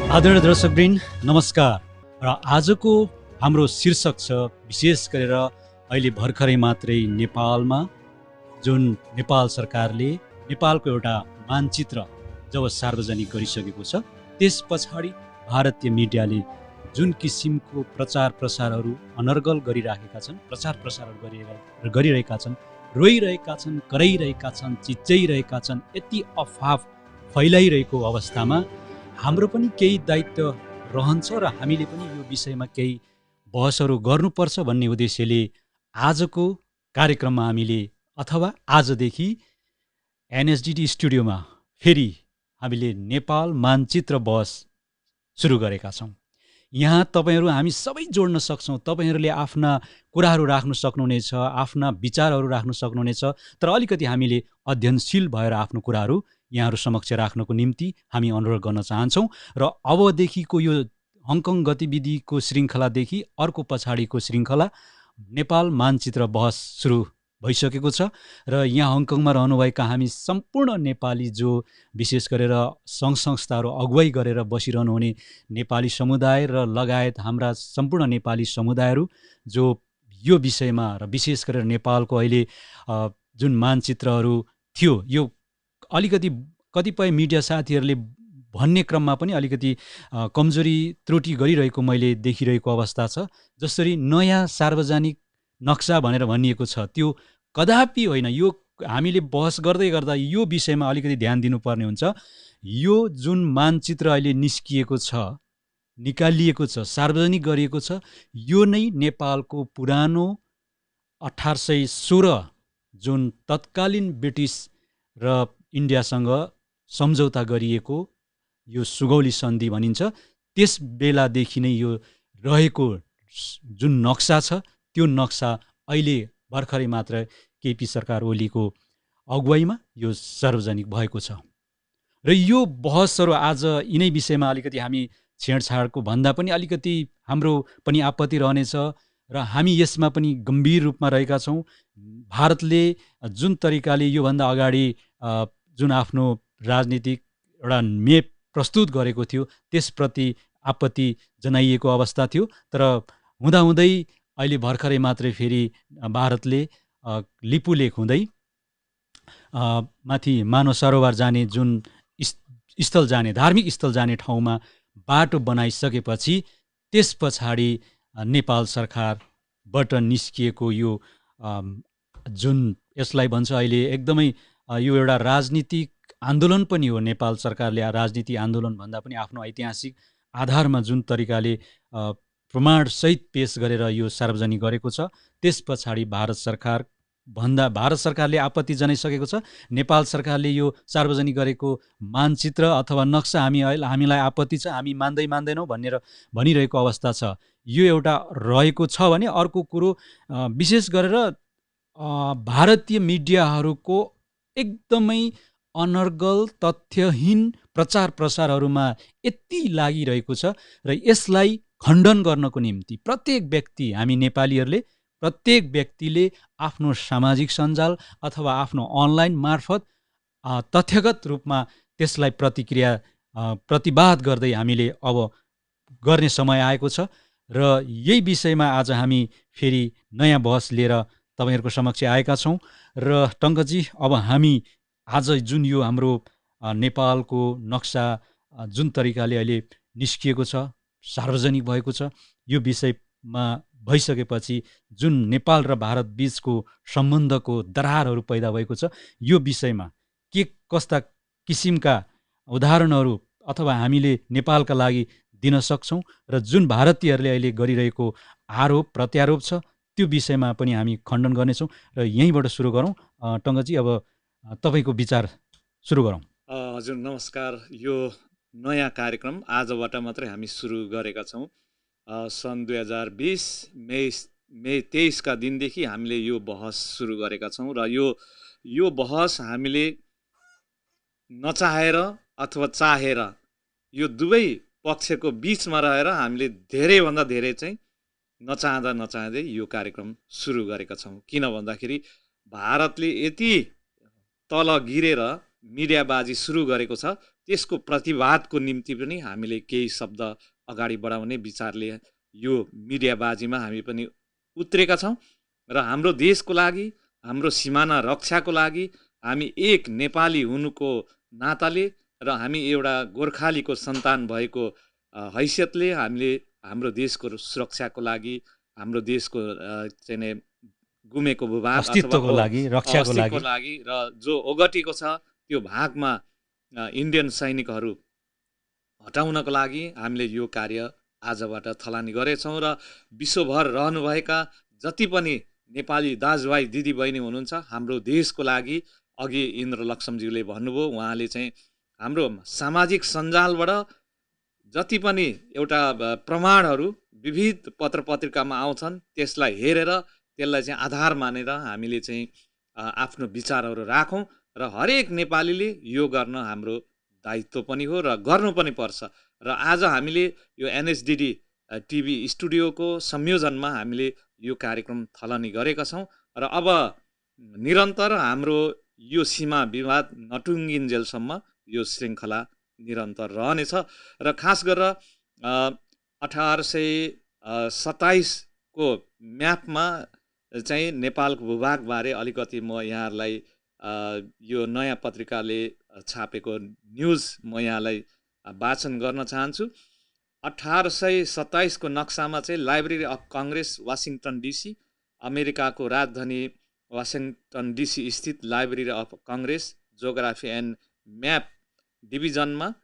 आदरणीय दर्शकवृन्द नमस्कार र आजको हाम्रो शीर्षक छ विशेष गरेर अहिले भर्खरै मात्रै नेपालमा जुन नेपाल सरकारले नेपालको एउटा मानचित्र जब सार्वजनिक गरिसकेको छ त्यस पछाडि भारतीय मिडियाले जुन किसिमको प्रचार प्रसारहरू अनर्गल गरिराखेका छन् प्रचार प्रसारहरू गरिरहेका छन् रोइरहेका छन् कराइरहेका छन् चिच्याइरहेका छन् यति अफवाह फैलाइरहेको अवस्थामा हाम्रो पनि केही दायित्व रहन्छ र हामीले पनि यो विषयमा केही बहसहरू गर्नुपर्छ भन्ने उद्देश्यले आजको कार्यक्रममा हामीले अथवा आजदेखि एनएसडिटी स्टुडियोमा फेरि हामीले नेपाल मानचित्र बहस सुरु गरेका छौँ। यहाँ तपाईँहरू हामी सबै जोड्न सक्छौँ। तपाईँहरूले आफ्ना कुराहरू राख्न सक्नुहुनेछ, आफ्ना विचारहरू राख्न सक्नुहुनेछ, तर अलिकति हामीले अध्ययनशील भएर आफ्नो कुराहरू यहाँहरू समक्ष राख्नको निम्ति हामी अनुरोध गर्न चाहन्छौँ। र अबदेखिको यो हङकङ गतिविधिको श्रृङ्खलादेखि अर्को पछाडिको श्रृङ्खला नेपाल मानचित्र बहस सुरु भइसकेको छ र यहाँ हङकङमा रहनुभएका हामी सम्पूर्ण नेपाली जो विशेष गरेर सङ्घ संस्थाहरू अगुवाई गरेर बसिरहनु हुने नेपाली समुदाय र लगायत हाम्रा सम्पूर्ण नेपाली समुदायहरू जो यो विषयमा र विशेष गरेर नेपालको अहिले जुन मानचित्रहरू थियो यो अलिकति कतिपय मिडिया साथीहरूले भन्ने क्रममा पनि अलिकति कमजोरी त्रुटि गरिरहेको मैले देखिरहेको अवस्था छ। जसरी नयाँ सार्वजनिक नक्सा भनेर भनिएको छ त्यो कदापि होइन। यो हामीले बहस गर्दै गर्दा यो विषयमा अलिकति ध्यान दिनुपर्ने हुन्छ। यो जुन मानचित्र अहिले निस्किएको छ, निकालिएको छ, सार्वजनिक गरिएको छ, यो नै नेपालको पुरानो 1816 जुन तत्कालीन ब्रिटिस र इन्डियासँग सम्झौता गरिएको यो सुगौली सन्धि भनिन्छ त्यस बेलादेखि नै यो रहेको जुन नक्सा छ त्यो नक्सा अहिले भर्खरै मात्र केपी सरकार ओलीको अगुवाईमा यो सार्वजनिक भएको छ। र यो बहसहरू आज यिनै विषयमा अलिकति हामी छेडछाडको भन्दा पनि अलिकति हाम्रो पनि आपत्ति रहनेछ र हामी यसमा पनि गम्भीर रूपमा रहेका छौँ। भारतले जुन तरिकाले योभन्दा अगाडि जुन आफ्नो राजनीतिक एउटा मेप प्रस्तुत गरेको थियो त्यसप्रति आपत्ति जनाइएको अवस्था थियो। तर हुँदाहुँदै अहिले भर्खरै मात्रै फेरि भारतले लिपुलेख हुँदै माथि मानव सरोवर जाने जुन स्थल जाने धार्मिक स्थल जाने ठाउँमा बाटो बनाइसकेपछि त्यस पछाडि नेपाल सरकारबाट निस्किएको यो जुन यसलाई भन्छ अहिले एकदमै यो एउटा राजनीतिक आन्दोलन पनि हो। नेपाल सरकारले राजनीति आन्दोलन भन्दा पनि आफ्नो ऐतिहासिक आधारमा जुन तरिकाले प्रमाणसहित पेश गरेर यो सार्वजनिक गरेको छ त्यस पछाडि भारत सरकारले आपत्ति जनाइसकेको छ। नेपाल सरकारले यो सार्वजनिक गरेको मानचित्र अथवा नक्सा हामीलाई आपत्ति छ, हामी मान्दैनौँ भनेर भनिरहेको अवस्था छ। यो एउटा रहेको छ भने अर्को कुरो विशेष गरेर भारतीय मिडियाहरूको एकदमै अनर्गल तथ्यहीन प्रचार प्रसारहरूमा यति लागिरहेको छ र यसलाई खण्डन गर्नको निम्ति प्रत्येक व्यक्ति हामी नेपालीहरूले प्रत्येक व्यक्तिले आफ्नो सामाजिक सञ्जाल अथवा आफ्नो अनलाइन मार्फत तथ्यगत रूपमा त्यसलाई प्रतिवाद गर्दै हामीले अब गर्ने समय आएको छ। र यही विषयमा आज हामी फेरि नयाँ बहस लिएर तपाईँहरूको समक्ष आएका छौँ। र टङ्कजी अब हामी आज जुन यो हाम्रो नेपालको नक्सा जुन तरिकाले अहिले निस्किएको छ, सार्वजनिक भएको छ, यो विषयमा भइसकेपछि जुन नेपाल र भारत बीचको सम्बन्धको दरारहरू पैदा भएको छ यो विषयमा के कस्ता किसिमका उदाहरणहरू अथवा हामीले नेपालका लागि दिन सक्छौँ र जुन भारतीयहरूले अहिले गरिरहेको आरोप प्रत्यारोप छ त्यो विषयमा पनि हामी खण्डन गर्नेछौँ। र यहीँबाट सुरु गरौँ। टङ्कजी अब तपाईँको विचार सुरु गरौँ। हजुर नमस्कार। यो नयाँ कार्यक्रम आजबाट मात्रै हामी सुरु गरेका छौँ। सन् 2020 मे 23 का दिनदेखि हामीले यो बहस सुरु गरेका छौँ र यो बहस हामीले नचाहेर अथवा चाहेर यो दुवै पक्षको बिचमा रहेर हामीले धेरैभन्दा धेरै चाहिँ नचाहँदै यो कार्यक्रम सुरु गरेका छौँ। किन भन्दाखेरि भारतले यति तल गिरेर मिडियाबाजी सुरु गरेको छ त्यसको प्रतिवादको निम्ति पनि हामीले केही शब्द अगाडि बढाउने विचारले यो मिडियाबाजीमा हामी पनि उत्रेका छौँ र हाम्रो देशको लागि, हाम्रो सिमाना रक्षाको लागि हामी एक नेपाली हुनुको नाताले र हामी एउटा गोर्खालीको सन्तान भएको हैसियतले हामीले हाम्रो देशको सुरक्षाको लागि, हाम्रो देशको चाहिँ गुमेको भूभाग अस्तित्वको लागि, रक्षाको लागि र जो ओगटेको छ त्यो भागमा इन्डियन सैनिकहरू हटाउनको लागि हामीले यो कार्य आजबाट थलानी गरेछौँ र विश्वभर रहनुभएका जति पनि नेपाली दाजुभाइ दिदीबहिनी हुनुहुन्छ हाम्रो देशको लागि, अघि इन्द्रलक्ष्मज्यूले भन्नुभयो, उहाँले चाहिँ हाम्रो सामाजिक सञ्जालबाट जति पनि एउटा प्रमाणहरू विविध पत्र पत्रिकामा आउँछन् त्यसलाई हेरेर त्यसलाई चाहिँ आधार मानेर हामीले चाहिँ आफ्नो विचारहरू राखौँ र हरेक नेपालीले यो गर्न हाम्रो दायित्व पनि हो र गर्नु पनि पर्छ। र आज हामीले यो एनएचडिडी टिभी स्टुडियोको संयोजनमा हामीले यो कार्यक्रम थलनी गरेका छौँ र अब निरन्तर हाम्रो यो सीमा विवाद नटुङ्गिन्जेलसम्म यो श्रृङ्खला निरन्तर रहनेछ र खास गरेर 1827 को म्यापमा चाहिँ नेपालको भूभागबारे अलिकति म यहाँहरूलाई यो नयाँ पत्रिकाले छापेको न्युज म यहाँलाई वाचन गर्न चाहन्छु। 1827 को नक्सामा चाहिँ Library of Congress Washington DC, अमेरिकाको राजधानी वासिङटन डिसी स्थित Library of Congress geography and map डिभिजनमा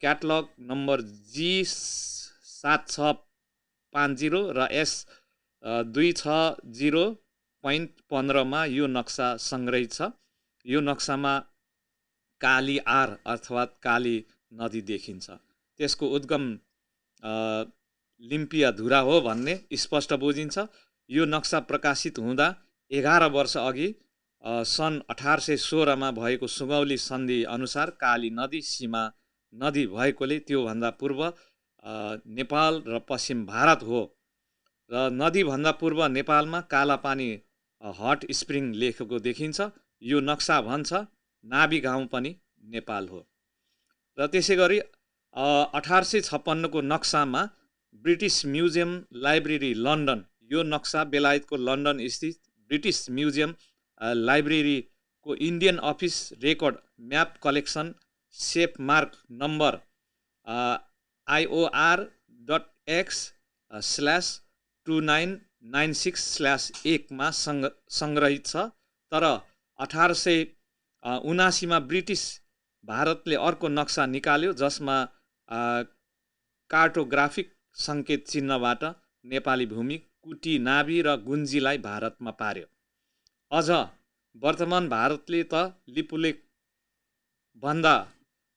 क्याटलग नम्बर G7650 र S260.15 यो नक्सा सङ्ग्रहित छ। यो नक्सामा काली आर अर्थात् काली नदी देखिन्छ। त्यसको उद्गम लिम्पियाधुरा हो भन्ने स्पष्ट बुझिन्छ। यो नक्सा प्रकाशित हुँदा 11 वर्ष अघि सन् 1816 मा भएको सुगौली सन्धि अनुसार काली नदी सीमा नदी भएकोले त्योभन्दा पूर्व नेपाल र पश्चिम भारत हो र नदीभन्दा पूर्व नेपालमा कालापानी हट स्प्रिङ लेखेको देखिन्छ। यो नक्सा भन्छ नाभि गाउँ पनि नेपाल हो। र त्यसै गरी 1856 को नक्सामा ब्रिटिस म्युजियम लाइब्रेरी लन्डन, यो नक्सा बेलायतको लन्डन स्थित ब्रिटिस म्युजियम लाइब्रेरीको Indian office record map collection shelf mark number IOR.X/2996/1 मा सङ्ग्रहित छ। तर 1879 मा ब्रिटिस भारतले अर्को नक्सा निकाल्यो जसमा कार्टोग्राफिक सङ्केत चिन्हबाट नेपाली भूमि, कुटी, नाभि र गुन्जीलाई भारतमा पार्यो। अझ वर्तमान भारतले त लिपुलेक भन्दा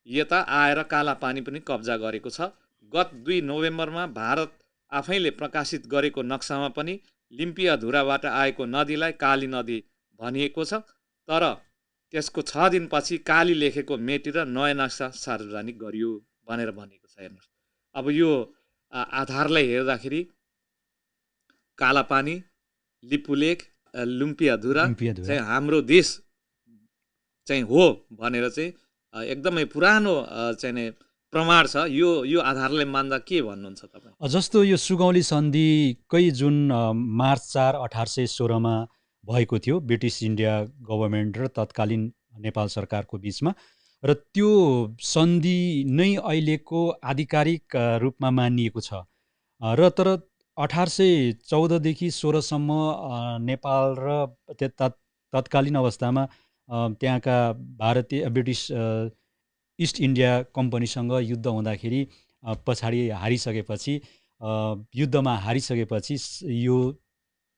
यता आएर कालापानी पनि कब्जा गरेको छ। गत 2 नोभेम्बरमा भारत आफैले प्रकाशित गरेको नक्सामा पनि लिम्पियाधुराबाट आएको नदीलाई काली नदी भनिएको छ। तर त्यसको 6 दिनपछि काली लेखेको मेटेर नयाँ नक्सा सार्वजनिक गरियो भनेर भनेको छ। हेर्नुहोस्, अब यो आधारलाई हेर्दाखेरि कालापानी, लिपुलेक, लिम्पियाधुरा चाहिँ हाम्रो देश चाहिँ हो भनेर चाहिँ एकदमै पुरानो चाहिँ प्रमाण छ। यो आधारले मान्दा के भन्नुहुन्छ तपाईँ? जस्तो यो सुगौली सन्धिकै जुन मार्च 4, 1816 मा भएको थियो ब्रिटिस इन्डिया गभर्मेन्ट र तत्कालीन नेपाल सरकारको बिचमा, र त्यो सन्धि नै अहिलेको आधिकारिक रूपमा मानिएको छ। र तर 1814 देखि 16 सम्म नेपाल र तत्कालीन अवस्थामा त्यहाँका भारतीय ब्रिटिस इस्ट इन्डिया कम्पनीसँग युद्ध हुँदाखेरि पछाडि हारिसकेपछि युद्धमा हारिसकेपछि यो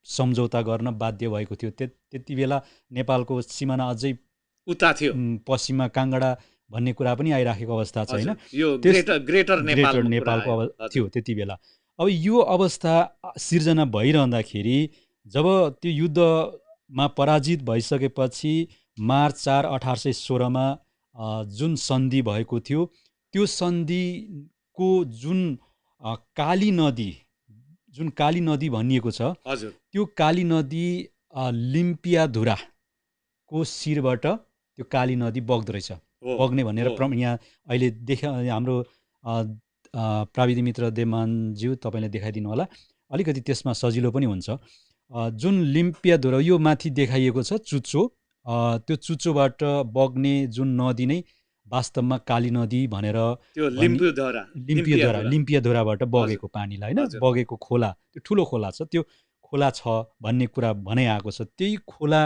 सम्झौता गर्न बाध्य भएको थियो। त्यति बेला नेपालको सिमाना अझै उता थियो, पश्चिममा काङ्गडा भन्ने कुरा पनि आइराखेको अवस्था छ हैन, यो ग्रेटर नेपालको थियो त्यति बेला। अब यो अवस्था सिर्जना भइरहँदाखेरि जब त्यो युद्धमा पराजित भइसकेपछि मार्च 4, 1816 मा जुन सन्धि भएको थियो, त्यो सन्धिको जुन काली नदी भनिएको छ, त्यो काली नदी लिम्पियाधुराको शिरबाट त्यो काली नदी बग्दो रहेछ। हो बग्ने भनेर हो यहाँ अहिले हाम्रो प्राविधिक मित्र देवमानज्यू तपाईँले देखाइदिनु होला, अलिकति त्यसमा सजिलो पनि हुन्छ। जुन लिम्पियाधुरा यो माथि देखाइएको छ चुच्चो, त्यो चुच्चोबाट बग्ने जुन नदी नै वास्तवमा काली नदी भनेर त्यो लिम्पियाधुरा लिम्पियाधुराबाट हजुर बगेको पानीलाई होइन, हजुर बगेको खोला, त्यो ठुलो खोला छ, त्यो खोला छ भन्ने कुरा भनाइ आएको छ। त्यही खोला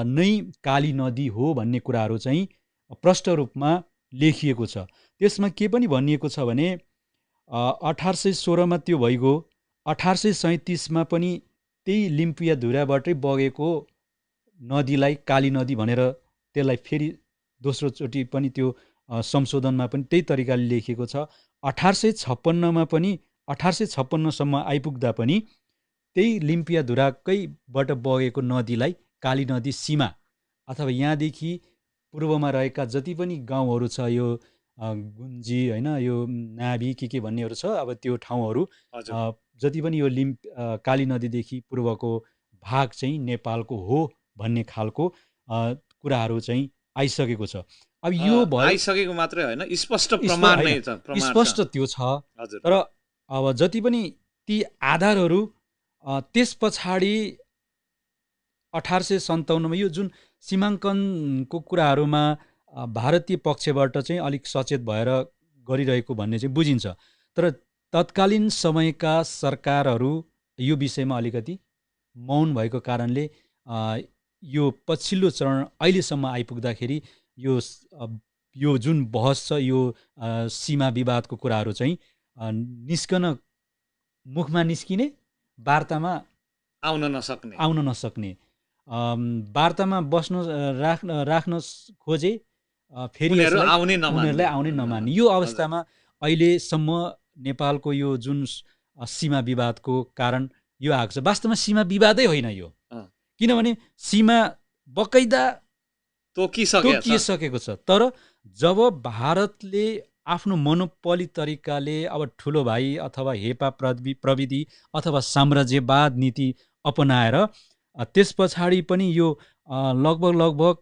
नै काली नदी हो भन्ने कुराहरू चाहिँ प्रष्ट रूपमा लेखिएको छ। त्यसमा के पनि भनिएको छ भने 1816मा त्यो भइगयो, 1837मा पनि त्यही लिम्पियाधुराबाटै बगेको नदीलाई काली नदी भनेर त्यसलाई फेरि दोस्रोचोटि पनि त्यो संशोधनमा पनि त्यही तरिकाले लेखिएको छ। 1856मा पनि 1856सम्म आइपुग्दा पनि त्यही लिम्पियाधुराकैबाट बगेको नदीलाई काली नदी सीमा अथवा यहाँदेखि पूर्वमा रहेका जति पनि गाउँहरू छ, यो गुन्जी होइन, यो नाभी के भन्नेहरू छ, अब त्यो ठाउँहरू जति पनि यो काली नदीदेखि पूर्वको भाग चाहिँ नेपालको हो भन्ने खालको कुराहरू चाहिँ आइसकेको छ। अब यो आइसकेको मात्रै होइन, स्पष्ट प्रमाण नै छ, स्पष्ट त्यो छ। तर अब जति पनि ती आधारहरू त्यस पछाडि 1857मा यो जुन सीमाङ्कनको कुराहरूमा भारतीय पक्षबाट चाहिँ अलिक सचेत भएर गरिरहेको भन्ने चाहिँ बुझिन्छ। तर तत्कालीन समयका सरकारहरू यो विषयमा अलिकति मौन भएको कारणले यो पछिल्लो चरण अहिलेसम्म आइपुग्दाखेरि यो जुन बहस छ, यो सीमा विवादको कुराहरू चाहिँ निस्कन, मुखमा निस्किने, वार्तामा आउन नसक्ने, वार्तामा बस्न राख्न खोजे, फेरि उनीहरूलाई आउनै नमान्ने, यो अवस्थामा अहिलेसम्म नेपालको यो जुन सीमा विवादको कारण यो आएको छ। वास्तवमा सीमा विवादै होइन यो, किनभने सीमा बकैदा तोकिसकेको छ। तर जब भारतले आफ्नो मोनोपोली तरिकाले अब ठुलो भाइ अथवा हेपा प्रविधि अथवा साम्राज्यवाद नीति अपनाएर त्यस पछाडि पनि यो लगभग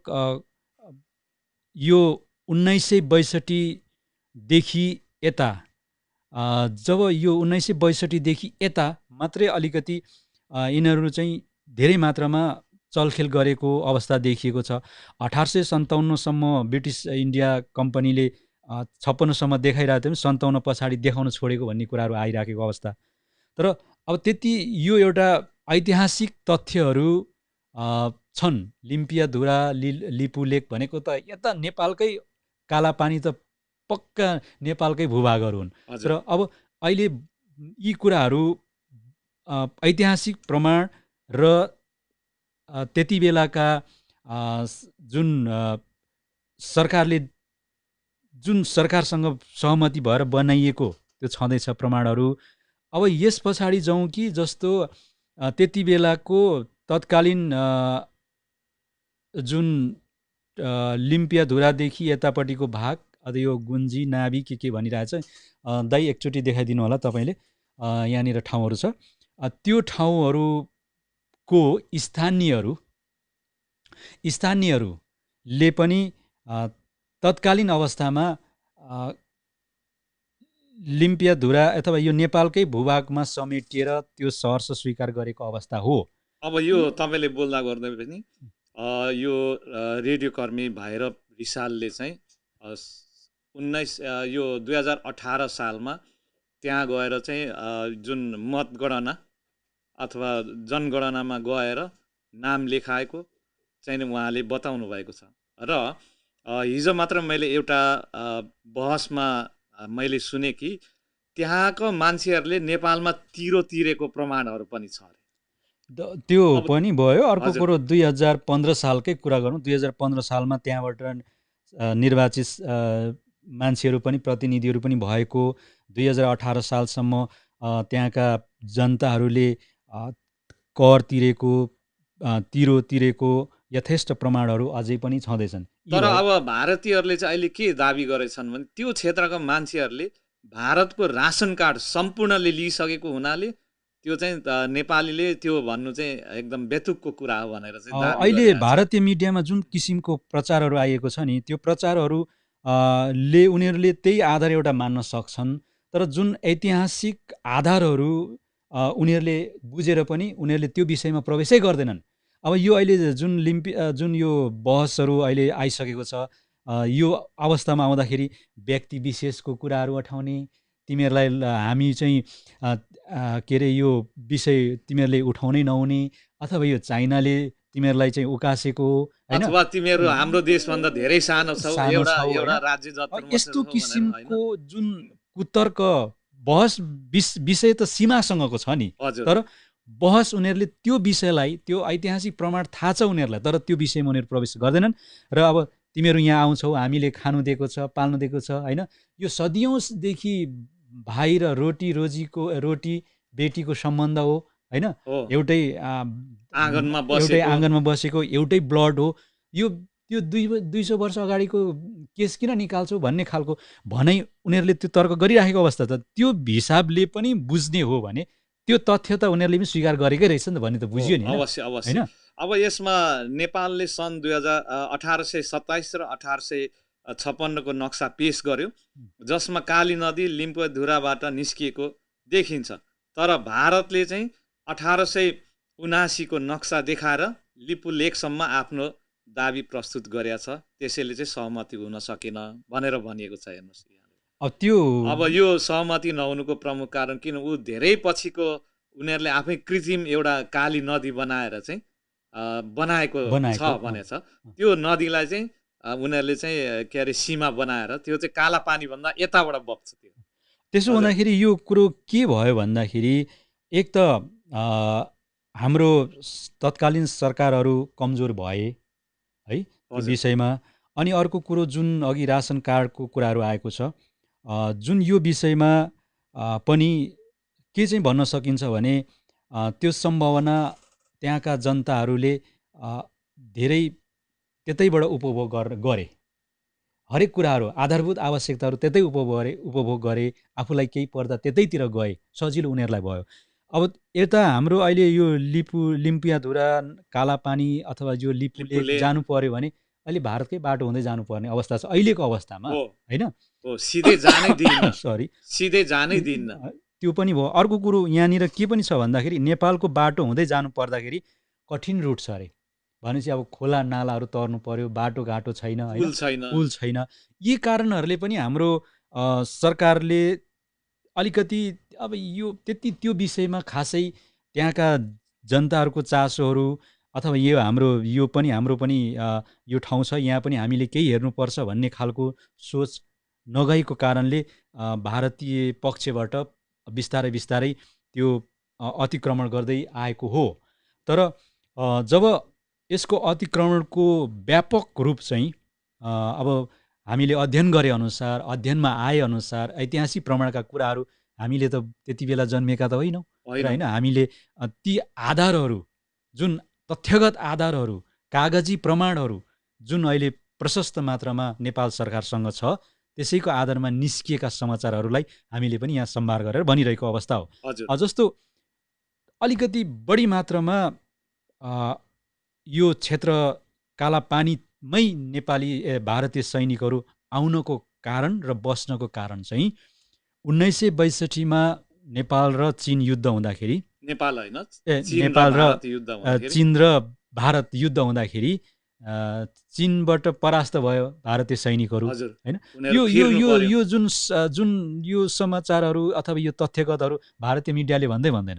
यो 1962 देखि यता, जब यो 1962 देखि यता मात्रै अलिकति यिनीहरू चाहिँ धेरै मात्रामा चलखेल गरेको अवस्था देखिएको छ। 1857सम्म ब्रिटिस इन्डिया कम्पनीले 56सम्म देखाइरहेको थियो, 57 पछाडि देखाउन छोडेको भन्ने कुराहरू आइराखेको अवस्था। तर अब त्यति यो एउटा ऐतिहासिक तथ्यहरू छन्। लिम्पियाधुरा, लिपुलेक भनेको त यता नेपालकै कालापानी, त पक्का नेपालकै भूभागहरू हुन्। तर अब अहिले यी कुराहरू ऐतिहासिक प्रमाण र त्यति बेलाका जुन सरकारले, जुन सरकारसँग सहमति भएर बनाइएको त्यो छँदैछ प्रमाणहरू। अब यस पछाडि जाउँ कि जस्तो त्यति बेलाको तत्कालीन जुन लिम्पियाधुरादेखि यतापट्टिको भाग, अझ यो गुन्जी, नाभी के भनिरहेछ, दाइ एकचोटि देखाइदिनु होला तपाईँले, यहाँनिर ठाउँहरू छ। त्यो ठाउँहरूको स्थानीयहरूले पनि तत्कालीन अवस्थामा लिम्पियाधुरा अथवा यो नेपालकै भूभागमा समेटिएर त्यो सहर्ष स्वीकार गरेको अवस्था हो। अब यो तपाईँले बोल्दा गर्दै पनि यो रेडियो कर्मी भाइ र रिसालले चाहिँ 2018 सालमा त्यहाँ गएर चाहिँ जुन मतगणना अथवा जनगणनामा गएर नाम लेखाएको चाहिँ उहाँले बताउनु भएको छ। र हिजो मात्र मैले एउटा बहसमा मैले सुने कि त्यहाँको मान्छेहरूले नेपालमा तिरो तिरेको प्रमाणहरू पनि छ अरे। त्यो पनि भयो। अर्को कुरो 2015 सालकै कुरा गरौँ। 2015 सालमा त्यहाँबाट निर्वाचित मान्छेहरू पनि, प्रतिनिधिहरू पनि भएको, 2018 सालसम्म त्यहाँका जनताहरूले कर तिरेको, तिरो तिरेको यथेष्ट प्रमाणहरू अझै पनि छँदैछन्। तर अब भारतीयहरूले चाहिँ अहिले के दाबी गरेछन् भने त्यो क्षेत्रका मान्छेहरूले भारतको रासन कार्ड सम्पूर्णले लिइसकेको हुनाले त्यो चाहिँ नेपालीले त्यो भन्नु चाहिँ एकदम बेतुकको कुरा हो भनेर चाहिँ दाबी अहिले गरिरहेको छ। भारतीय मिडियामा जुन किसिमको प्रचारहरू आएको छ नि त्यो प्रचारहरू ले उनीहरूले त्यही आधार एउटा मान्न सक्छन्, तर जुन ऐतिहासिक आधारहरू उनीहरूले बुझेर पनि उनीहरूले त्यो विषयमा प्रवेशै गर्दैनन्। अब यो अहिले जुन यो बहसहरू अहिले आइसकेको छ, यो अवस्थामा आउँदाखेरि व्यक्ति विशेषको कुराहरू उठाउने, तिमीहरूलाई हामी चाहिँ के अरे यो विषय तिमीहरूले उठाउनै नहुने, अथवा यो चाइनाले तिमीहरूलाई चाहिँ उकासेको हो हैन, अथवा तिमीहरू हाम्रो देशभन्दा धेरै सानो छौ, एउटा होइन? राज्य जत्रो मात्रै यस्तो छौ भनेर, किसिमको जुन कुतर्क बहस विषय त सीमासँगको छ नि, हजुर तर बहस उनीहरूले त्यो विषयलाई, त्यो ऐतिहासिक प्रमाण थाहा छ उनीहरूलाई, तर त्यो विषयमा उनीहरू प्रवेश गर्दैनन्। र अब तिमीहरू यहाँ आउँछौ, हामीले खानु दिएको छ, पाल्नु दिएको छ होइन, यो सदियौँदेखि भाइ र रोटी बेटीको सम्बन्ध हो होइन, हो, एउटै आँगनमा बसेको एउटै ब्लड हो। त्यो 200 वर्ष अगाडिको केस किन निकाल्छौ भन्ने खालको भनाइ उनीहरूले त्यो तर्क गरिराखेको अवस्था त त्यो हिसाबले पनि बुझ्ने हो भने त्यो तथ्य त उनीहरूले पनि स्वीकार गरेकै रहेछ नि त भन्ने त बुझ्यो नि अवश्य अवश्य हैन। अब यसमा नेपालले सन् 1827 र 1856 को नक्सा पेश गर्यो, जसमा काली नदी लिम्बुधुराबाट निस्किएको देखिन्छ। तर भारतले चाहिँ 1879 को नक्सा देखाएर लिपु लेकसम्म आफ्नो दाबी प्रस्तुत गरेका छ, त्यसैले चाहिँ सहमति हुन सकेन भनेर भनिएको छ। हेर्नुहोस्, अब यो सहमति नहुनुको प्रमुख कारण किन, ऊ धेरै पछिको उनीहरूले आफै कृत्रिम एउटा काली नदी बनाएर चाहिँ बनाएको छ भनेछ। त्यो नदीलाई चाहिँ उनीहरूले चाहिँ के अरे सीमा बनाएर त्यो चाहिँ काला पानी भन्दा यताबाट बग्छ। त्यसो हुँदाखेरि यो कुरो के भयो भन्दाखेरि, एक त हाम्रो तत्कालीन सरकारहरू कमजोर भए है विषयमा, अनि अर्को कुरो जुन अघि रासन कार्डको कुराहरू आएको छ, जुन यो विषयमा पनि के चाहिँ भन्न सकिन्छ भने त्यो सम्भावना त्यहाँका जनताहरूले धेरै त्यतैबाट उपभोग गरे, हरेक कुराहरू आधारभूत आवश्यकताहरू त्यतै उपभोग गरे, आफूलाई केही पर्दा त्यतैतिर गए, सजिलो उनीहरूलाई भयो। अब यता हाम्रो अहिले यो लिम्पियाधुरा कालापानी अथवा यो लिपुले जानु पर्यो भने अहिले भारतकै बाटो हुँदै जानुपर्ने अवस्था छ अहिलेको अवस्थामा होइन, सिधै जानै दिन्न। सरी, सिधै जानै दिन्न। त्यो पनि भयो। अर्को कुरो यहाँनिर के पनि छ भन्दाखेरि, नेपालको बाटो हुँदै जानु पर्दाखेरि कठिन रुट छ अरे, भनेपछि अब खोला नालाहरू तर्नु पर्यो, बाटोघाटो छैन, पुल छैन। यी कारणहरूले पनि हाम्रो सरकारले अलिकति अब यो त्यति त्यो विषयमा खासै त्यहाँका जनताहरूको चासोहरू अथवा यो पनि हाम्रो पनि यो ठाउँ छ, यहाँ पनि हामीले केही हेर्नुपर्छ भन्ने खालको सोच नगएको कारणले भारतीय पक्षबाट बिस्तारै बिस्तारै त्यो अतिक्रमण गर्दै आएको हो। तर जब यसको अतिक्रमणको व्यापक रूप चाहिँ अब हामीले अध्ययन गरे अनुसार, अध्ययनमा आए अनुसार, ऐतिहासिक प्रमाणका कुराहरू हामीले त त्यति बेला जन्मेका त होइनौँ होइन, हामीले ती आधारहरू, जुन तथ्यगत आधारहरू, कागजी प्रमाणहरू जुन अहिले प्रशस्त मात्रामा नेपाल सरकारसँग छ, त्यसैको आधारमा निस्किएका समाचारहरूलाई हामीले पनि यहाँ सम्भार गरेर भनिरहेको अवस्था हो। जस्तो अलिकति बढी मात्रामा यो क्षेत्र कालापानीमै नेपाली भारतीय सैनिकहरू आउनको कारण र बस्नको कारण चाहिँ 1962 नेपाल र चीन युद्ध हुँदाखेरि, नेपाल होइन, चीन र भारत युद्ध हुँदाखेरि चीनबाट परास्त भयो भारतीय सैनिकहरू हैन। यो जुन यो समाचारहरू अथवा यो तथ्यगतहरू भारतीय मिडियाले भन्दैन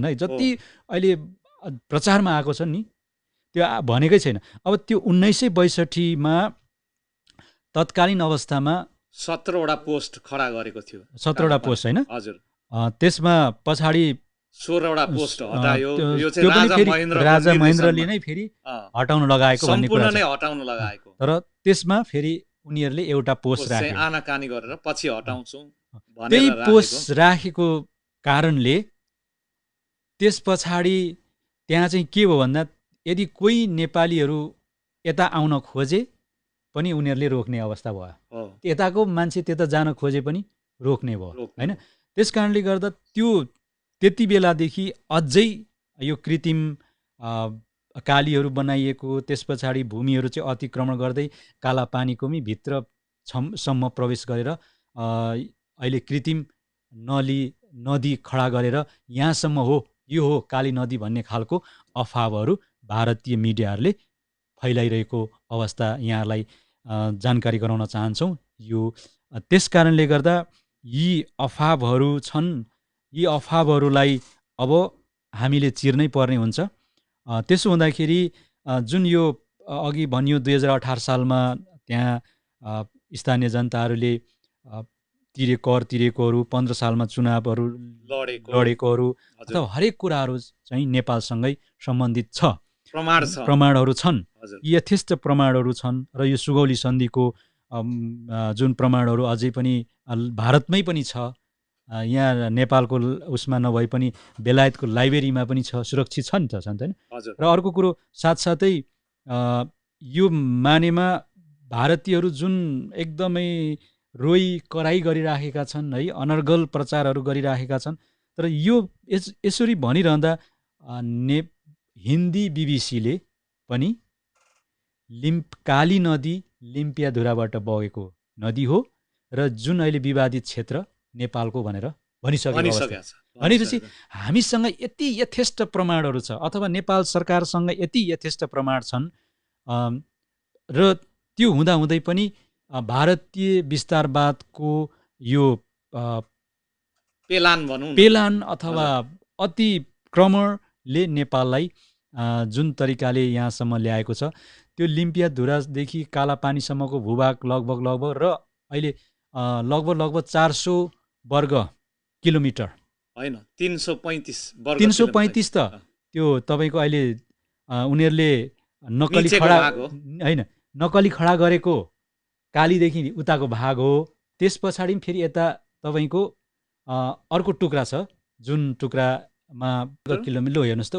है, जति अहिले प्रचारमा आएको छ नि त्यो भनेकै छैन। अब त्यो 1962 तत्कालीन अवस्थामा 17वटा पोस्ट खडा गरेको थियो, 17वटा पोस्ट होइन, हजुर। त्यसमा पछाडि 16वटा पोस्ट हटायो। यो चाहिँ राजा महेन्द्रले नै फेरि हटाउन लगाएको भन्ने कुरा नै हटाउन लगाएको। तर त्यसमा फेरि उनीहरूले एउटा पोस्ट राखे, आनाकानी गरेर पछि हटाउँछौँ भनेर त्यही पोस्ट राखेको कारणले त्यस पछाडि त्यहाँ चाहिँ के भयो भन्दा, यदि कोही नेपालीहरू यता आउन खोजे पनि उनीहरूले रोक्ने अवस्था भयो, यताको मान्छे त्यता जान खोजे पनि रोक्ने भयो होइन। त्यस कारणले गर्दा त्यो त्यति बेलादेखि अझै यो कृत्रिम कालीहरू बनाइएको, त्यस पछाडि भूमिहरू चाहिँ अतिक्रमण गर्दै कालापानीको भित्र सम्म प्रवेश गरेर अहिले कृत्रिम नदी खडा गरेर यहाँसम्म हो, यो हो काली नदी भन्ने खालको अफवाहहरू भारतीय मिडियाहरूले फैलाइरहेको अवस्था यहाँलाई जानकारी गराउन चाहन्छौँ। यो त्यस कारणले गर्दा यी अफवाहहरू छन्, यी अफवाहहरूलाई अब हामीले चिर्नै पर्ने हुन्छ। त्यसो हुँदाखेरि जुन यो अघि भनियो 2018 सालमा त्यहाँ स्थानीय जनताहरूले कर तिरेकोहरू, 15 सालमा चुनावहरू लडेकोहरू अथवा हरेक कुराहरू चाहिँ नेपालसँगै सम्बन्धित छ, प्रमाणहरू छन्, यथेष्ट प्रमाणहरू छन्। र यो सुगौली सन्धिको जुन प्रमाणहरू अझै पनि भारतमै पनि छ, यहाँ नेपालको उसमा नभए पनि बेलायतको लाइब्रेरीमा पनि छ, सुरक्षित छ नि त, छन् हैन। र अर्को कुरो साथसाथै यो मानेमा भारतीयहरू जुन एकदमै रोइ कराई गरिराखेका छन् है, अनर्गल प्रचारहरू गरिराखेका छन्। तर यो यसरी भनिरहँदा हिन्दी बीबीसीले पनि काली नदी लिम्पियाधुराबाट बगेको नदी हो र जुन अहिले विवादित क्षेत्र नेपालको भनेर भनिसकेको छ। भनेपछि हामीसँग यति यथेष्ट प्रमाणहरू छ, अथवा नेपाल सरकारसँग यति यथेष्ट प्रमाण छन्, र त्यो हुँदाहुँदै पनि भारतीय विस्तारवादको यो पेलान अथवा अतिक्रमणले नेपाललाई जुन तरिकाले यहाँसम्म ल्याएको छ, त्यो लिम्पियाधुरादेखि कालापानीसम्मको भूभाग लगभग र अहिले लगभग 400 वर्ग किलोमिटर होइन, 335 त त्यो तपाईँको अहिले उनीहरूले नक्कली खडा गरेको कालीदेखि उताको भाग हो। त्यस पछाडि फेरि यता तपाईँको अर्को टुक्रा छ, जुन टुक्रामा किलोमिटर हेर्नुहोस् त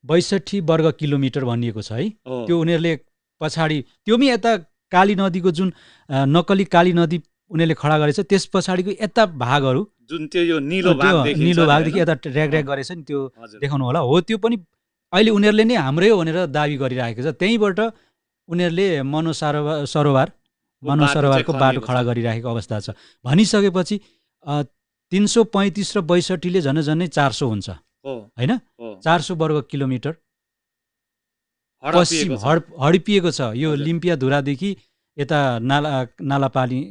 62 वर्ग किलोमिटर भनिएको छ है। त्यो उनीहरूले पछाडि त्यो पनि यता काली नदीको जुन नक्कली काली नदी उनीहरूले खडा गरेछ, त्यस पछाडिको यता भागहरू जुन त्यो यो निलो भागदेखि यता र्याग गरेछ नि, त्यो देखाउनु होला हो। त्यो पनि अहिले उनीहरूले नै हाम्रै हो भनेर दाबी गरिरहेको छ। त्यहीँबाट उनीहरूले मानव सरोवरको बाटो खडा गरिरहेको अवस्था छ। भनिसकेपछि 335 र 62ले झनै 400 हुन्छ होइन। 400 वर्ग किलोमिटर पश्चिम हडपिएको छ यो लिम्पियाधुरादेखि यता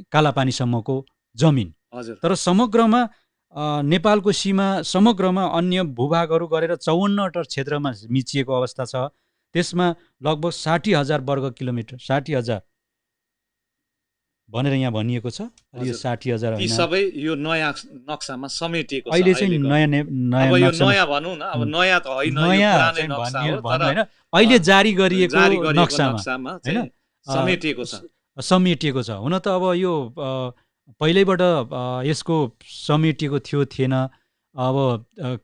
कालापानीसम्मको जमिन। तर समग्रमा नेपालको सीमा समग्रमा अन्य भूभागहरू गरेर 54 क्षेत्रमा मिचिएको अवस्था छ। त्यसमा लगभग 60,000 वर्ग किलोमिटर, 60,000 भनेर यहाँ भनिएको छ। यो 60,000 ती सबै यो नयाँ नक्सामा समेटिएको छ। अहिले चाहिँ नयाँ भनौँ न, अब नयाँ त होइन, पुरानै नक्सा हो, तर अहिले जारी गरिएको नक्सामा हैन समेटिएको छ। हुन त अब यो पहिल्यैबाट यसको समेटिएको थिएन। अब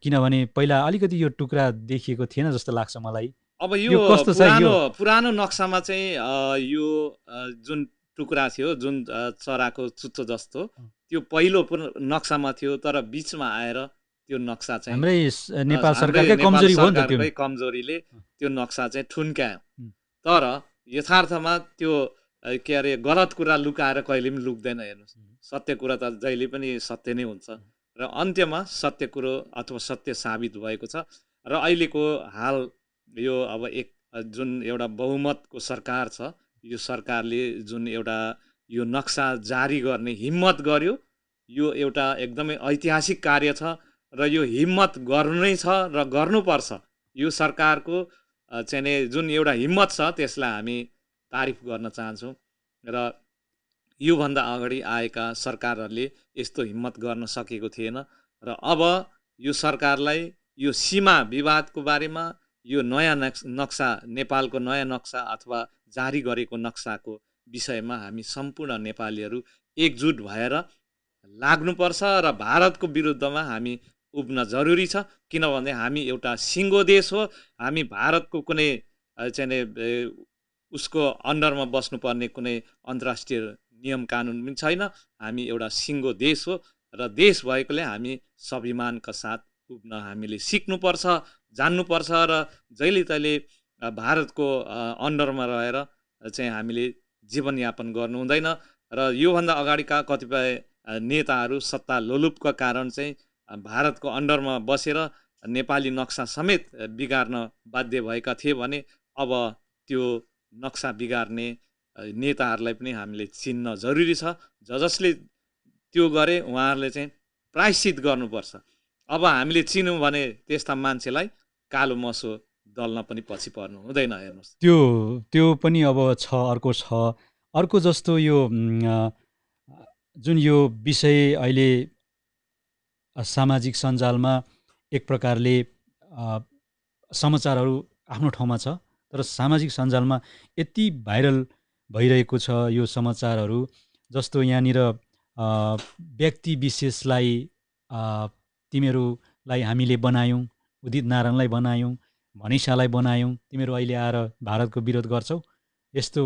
किनभने पहिला अलिकति यो टुक्रा देखिएको थिएन जस्तो लाग्छ मलाई। अब यो पुरानो नक्सामा चाहिँ यो जुन टुक्रा थियो, जुन चराको चुच्चो जस्तो, त्यो पहिलो नक्सामा थियो। तर बिचमा आएर त्यो नक्सा चाहिँ हाम्रै नेपाल सरकारकै कमजोरी हो नि त, त्यो कमजोरीले त्यो नक्सा चाहिँ ठुन्क्यायो। तर यथार्थमा त्यो के अरे गलत कुरा लुकाएर कहिले पनि लुक्दैन। हेर्नुहोस्, सत्य कुरा त जहिले पनि सत्य नै हुन्छ र अन्त्यमा सत्य कुरो अथवा सत्य साबित भएको छ। र अहिलेको हाल यो अब जुन एउटा बहुमतको सरकार छ, यो सरकारले जुन एउटा यो नक्सा जारी गर्ने हिम्मत गर्यो, यो एउटा एकदमै ऐतिहासिक कार्य छ र यो हिम्मत गर्नु नै छ र गर्नुपर्छ। यो सरकारको चाहिँ जुन एउटा हिम्मत छ त्यसलाई हामी तारिफ गर्न चाहन्छौँ। र योभन्दा अगाडि आएका सरकारहरूले यस्तो हिम्मत गर्न सकेको थिएन। र अब यो सरकारलाई यो सीमा विवादको बारेमा, यो नयाँ नक्सा, नेपालको नयाँ नक्सा अथवा जारी गरेको नक्साको विषयमा हामी सम्पूर्ण नेपालीहरू एकजुट भएर लाग्नुपर्छ र भारतको विरुद्धमा हामी उभिन जरुरी छ। किनभने हामी एउटा सिङ्गो देश हो। हामी भारतको कुनै चाहिँ उसको अन्डरमा बस्नुपर्ने कुनै अन्तर्राष्ट्रिय नियम कानुन पनि छैन। हामी एउटा सिङ्गो देश हो र देश भएकोले हामी स्वाभिमानका साथ उब्न हामीले सिक्नुपर्छ, जान्नुपर्छ र जहिले तहिले भारतको अन्डरमा रहेर चाहिँ हामीले जीवनयापन गर्नु हुँदैन र योभन्दा अगाडिका कतिपय नेताहरू सत्ता लोलुपका कारण चाहिँ भारतको अन्डरमा बसेर नेपाली नक्सा समेत बिगार्न बाध्य भएका थिए भने अब त्यो नक्सा बिगार्ने नेताहरूलाई पनि हामीले चिन्न जरुरी छ। जसले त्यो गरे उहाँहरूले चाहिँ प्रायश्चित गर्नुपर्छ। अब हामीले चिन्यौँ भने त्यस्ता मान्छेलाई कालो मसो दल्न पनि पछि पर्नु हुँदैन। हेर्नुहोस् त्यो पनि अब छ, अर्को छ। अर्को जस्तो यो जुन यो विषय अहिले सामाजिक सञ्जालमा एक प्रकारले समाचारहरू आफ्नो ठाउँमा छ, तर सामाजिक सञ्जालमा यति भाइरल भइरहेको छ यो समाचारहरू, जस्तो यहाँनिर व्यक्ति विशेषलाई तिमीहरूलाई हामीले बनायौँ, उदित नारायणलाई बनायौँ, भनिषालाई बनायौँ, तिमीहरू अहिले आएर भारतको विरोध गर्छौ, यस्तो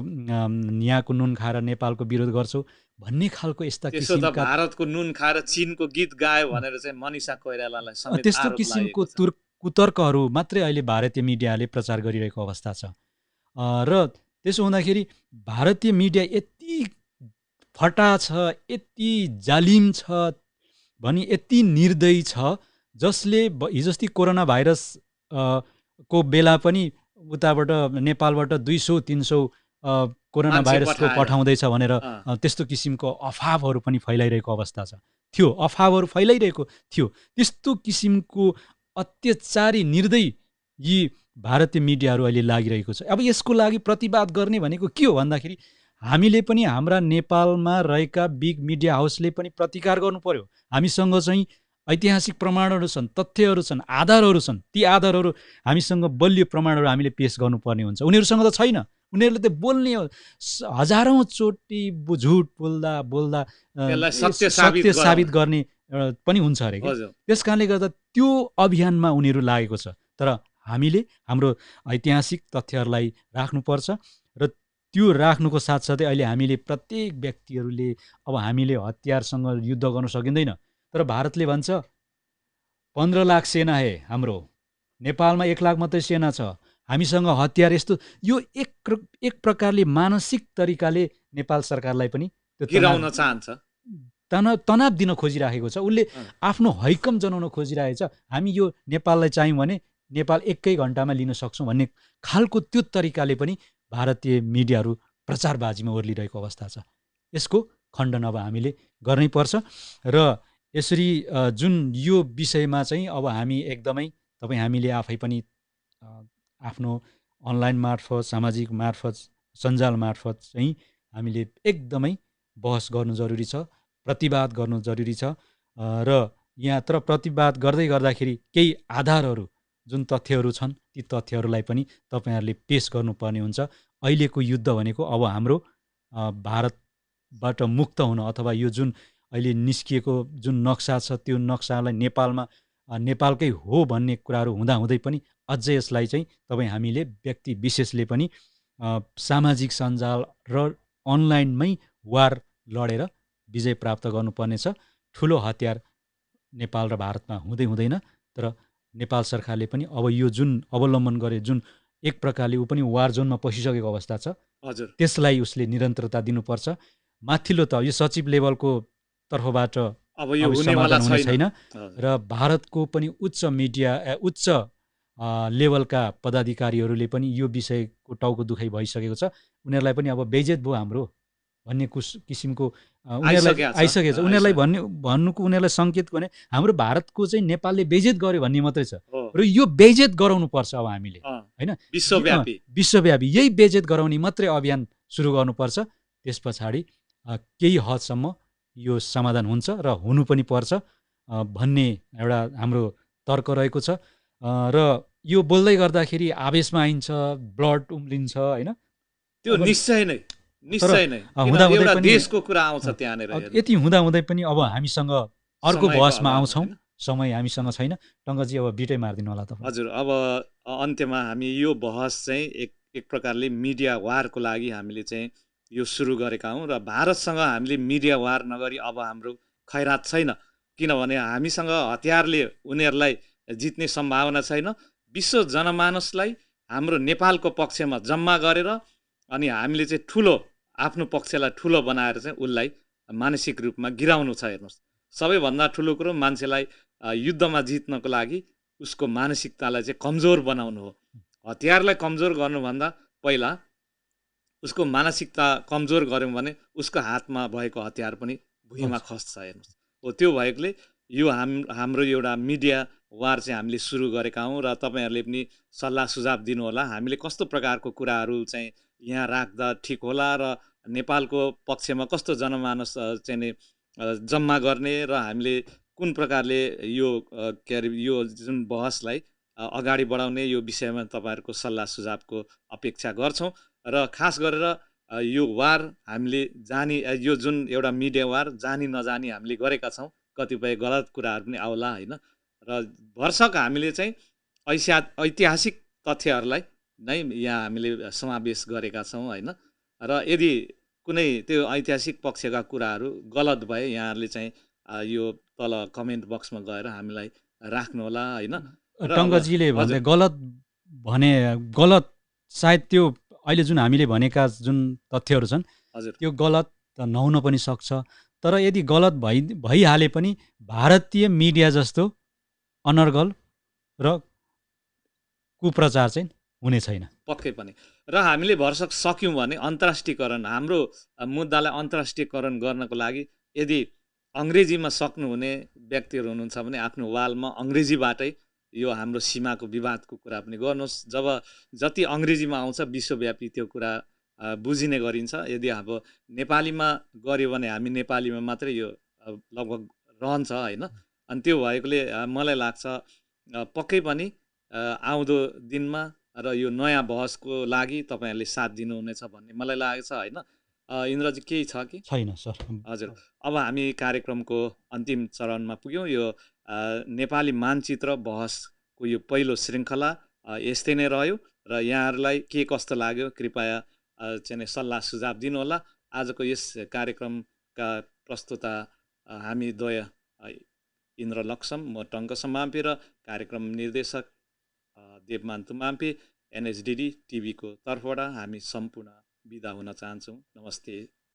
यहाँको नुन खाएर नेपालको विरोध गर्छौ भन्ने खालको यस्ता किसिमका भारतको नुन खाएर चीनको गीत गायो भनेर चाहिँ मनिषा कोइरालालाई समेत त्यस्तो किसिमको कुतर्कहरू मात्रै अहिले भारतीय मिडियाले प्रचार गरिरहेको अवस्था छ। र त्यसो हुँदाखेरि भारतीय मिडिया यति फटा छ, यति जालिम छ भनी यति निर्दयी छ, जसले हिजोस्ति कोरोना भाइरस को बेला पनि उताबाट नेपालबाट 200-300 कोरोना भाइरसको पठाउँदैछ भनेर त्यस्तो किसिमको अफवाहहरू पनि फैलाइरहेको अवस्था थियो, अफवाहहरू फैलाइरहेको थियो। त्यस्तो किसिमको अत्याचारी निर्दयी यी भारतीय मिडियाहरू अहिले लागिरहेको छ। अब यसको लागि प्रतिवाद गर्ने भनेको के हो भन्दाखेरि हामीले पनि हाम्रा नेपालमा रहेका बिग मिडिया हाउसले पनि प्रतिकार गर्नु पर्यो। हामीसँग चाहिँ ऐतिहासिक प्रमाणहरू छन्, तथ्यहरू छन्, आधारहरू छन्। ती आधारहरू हामीसँग बलियो प्रमाणहरू हामीले पेश गर्नुपर्ने हुन्छ। उनीहरूसँग त छैन। उनीहरूले त बोल्ने हजारौँ चोटि झुट बोल्दा सत्य साबित गर्ने पनि हुन्छ अरे। त्यस कारणले गर्दा त्यो अभियानमा उनीहरू लागेको छ। तर हामीले हाम्रो ऐतिहासिक तथ्यहरूलाई राख्नुपर्छ र त्यो राख्नुको साथसाथै अहिले हामीले प्रत्येक व्यक्तिहरूले अब हामीले हतियारसँग युद्ध गर्न सकिँदैन। तर भारतले भन्छ 15 लाख सेना है हाम्रो, नेपालमा 1 लाख मात्रै सेना छ, हामीसँग हतियार यस्तो, यो एक प्रकारले मानसिक तरिकाले नेपाल सरकारलाई पनि त्यो गिराउन चाहन्छ, तनाव दिन खोजिराखेको छ। उसले आफ्नो हैकम जनाउन खोजिरहेको छ। हामी यो नेपाललाई चाहियौँ भने नेपाल 1 घन्टामा लिन सक्छौँ भन्ने खालको त्यो तरिकाले पनि भारतीय मिडियाहरू प्रचारबाजीमा ओर्लिरहेको अवस्था छ। यसको खण्डन अब हामीले गर्नै पर्छ। र यसरी जुन यो विषयमा चाहिँ अब हामी एकदमै हामीले आफै पनि आफ्नो अनलाइन मार्फत, सामाजिक मार्फत, सञ्जाल मार्फत चाहिँ हामीले एकदमै बहस गर्नु जरुरी छ, प्रतिवाद गर्नु जरुरी छ। र यहाँ तर प्रतिवाद गर्दाखेरि केही आधारहरू, जुन तथ्यहरू छन्, ती तथ्यहरूलाई पनि तपाईँहरूले पेश गर्नुपर्ने हुन्छ। अहिलेको युद्ध भनेको अब हाम्रो भारतबाट मुक्त हुन, अथवा यो जुन अहिले निस्किएको जुन नक्सा छ त्यो नक्सालाई नेपालकै हो भन्ने कुराहरू हुँदाहुँदै पनि अझै यसलाई चाहिँ हामीले व्यक्ति विशेषले पनि सामाजिक सञ्जाल र अनलाइनमै वार लडेर विजय प्राप्त गर्नुपर्नेछ। ठुलो हतियार नेपाल र भारतमा हुँदैन। तर नेपाल सरकारले पनि अब यो जुन अवलम्बन गरे, जुन एक प्रकारले ऊ पनि वार जोनमा पसिसकेको अवस्था छ, त्यसलाई उसले निरन्तरता दिनुपर्छ। माथिल्लो त यो सचिव लेभलको तर्फबाट अब यो समाधान हुने छैन। र भारतको पनि उच्च लेभलका पदाधिकारीहरूले पनि यो विषयको टाउको दुखाइ भइसकेको छ। उनीहरूलाई पनि अब बेइज्जत भयो हाम्रो भन्ने किसिमको उनीहरूलाई आइसकेको छ। उनीहरूलाई भन्नुको उनीहरूलाई सङ्केत गर्ने हाम्रो भारतको चाहिँ नेपालले बेइज्जत गर्यो भन्ने मात्रै छ। र यो बेइज्जत गराउनु पर्छ अब हामीले, हैन, विश्वव्यापी यही बेइज्जत गराउने मात्रै अभियान सुरु गर्नुपर्छ। त्यस पछाडि केही हदसम्म यो समाधान हुन्छ र हुनु पनि पर्छ भन्ने एउटा हाम्रो तर्क रहेको छ। र यो बोल्दै गर्दाखेरि आवेशमा आइन्छ, ब्लड उम्लिन्छ, हैन, त्यो निश्चय नै एउटा देशको कुरा आउँछ त्यहाँनेर। यति हुँदाहुँदै पनि अब हामीसँग अर्को बहसमा आउँछौँ, समय हामीसँग छैन। टङ्कजी अब बिटै मारिदिनु होला त। हजुर, अब अन्त्यमा हामी यो बहस चाहिँ एक प्रकारले मिडिया वारको लागि हामीले चाहिँ यो सुरु गरेका हौँ। र भारतसँग हामीले मिडिया वार नगरी अब हाम्रो खैरात छैन, किनभने हामीसँग हतियारले उनीहरूलाई जित्ने सम्भावना छैन। विश्व जनमानसलाई हाम्रो नेपालको पक्षमा जम्मा गरेर अनि हामीले चाहिँ ठुलो आफ्नो पक्षलाई ठुलो बनाएर चाहिँ उसलाई मानसिक रूपमा गिराउनु छ। हेर्नुहोस्, सबैभन्दा ठुलो कुरो मान्छेलाई युद्धमा जित्नको लागि उसको मानसिकतालाई चाहिँ कमजोर बनाउनु हो। हतियारलाई कमजोर गर्नुभन्दा पहिला उसको मानसिकता कमजोर गऱ्यौँ भने उसको हातमा भएको हतियार पनि भुइँमा खस्छ। हेर्नुहोस्, हो त्यो भएकोले यो हाम्रो एउटा मिडिया वार चाहिँ हामीले सुरु गरेका हौँ र तपाईँहरूले पनि सल्लाह सुझाव दिनुहोला। हामीले कस्तो प्रकारको कुराहरू चाहिँ यहाँ राख्दा ठिक होला र नेपालको पक्षमा कस्तो जनमानस चाहिँ जम्मा गर्ने र हामीले कुन प्रकारले यो के अरे यो जुन बहसलाई अगाडि बढाउने यो विषयमा तपाईँहरूको सल्लाह सुझावको अपेक्षा गर्छौँ। र खास गरेर यो वार हामीले जानी यो जुन एउटा मिडिया वार जानी नजानी हामीले गरेका छौँ, कतिपय गलत कुराहरू पनि आउला होइन। र भरसक हामीले चाहिँ ऐतिहासिक तथ्यहरूलाई नै यहाँ हामीले समावेश गरेका छौँ होइन। र यदि कुनै त्यो ऐतिहासिक पक्षका कुराहरू गलत भए यहाँहरूले चाहिँ यो तल कमेन्ट बक्समा गएर हामीलाई राख्नुहोला होइन। टङ्कजीले भन्दै गलत सायद त्यो अहिले जुन हामीले भनेका जुन तथ्यहरू छन् हजुर त्यो गलत नहुन पनि सक्छ। तर यदि गलत भइहाले पनि भारतीय मिडिया जस्तो अनर्गल र कुप्रचार चाहिँ हुने छैन पक्कै पनि। र हामीले भरसक सक्यौँ भने अन्तर्राष्ट्रियकरण हाम्रो मुद्दालाई अन्तर्राष्ट्रियकरण गर्नको लागि यदि अङ्ग्रेजीमा सक्नुहुने व्यक्तिहरू हुनुहुन्छ भने आफ्नो वालमा अङ्ग्रेजीबाटै यो हाम्रो सीमाको विवादको कुरा पनि गर्नुहोस्। जति अङ्ग्रेजीमा आउँछ विश्वव्यापी त्यो कुरा बुझिने गरिन्छ। यदि अब नेपालीमा गऱ्यो भने हामी नेपालीमा मात्रै यो लगभग रहन्छ होइन। अनि त्यो भएकोले मलाई लाग्छ पक्कै पनि आउँदो दिनमा र यो नयाँ बहसको लागि तपाईँहरूले साथ दिनुहुनेछ भन्ने मलाई लागेको छ होइन। इन्द्रजी केही छ कि छैन सर? हजुर, अब हामी कार्यक्रमको अन्तिम चरणमा पुग्यौँ। यो नेपाली मानचित्र बहसको यो पहिलो श्रृङ्खला यस्तै नै रह्यो र यहाँहरूलाई के कस्तो लाग्यो कृपया चाहिँ सल्लाह सुझाव दिनुहोला। आजको यस कार्यक्रमका प्रस्तुता हामी द्वय इन्द्र लक्ष्म, म टङ्क सम्माम्पी र कार्यक्रम निर्देशक देवमान तुम्माम्पी NHDD टिभीको तर्फबाट हामी सम्पूर्ण बिदा हुन चाहन्छौँ। नमस्ते।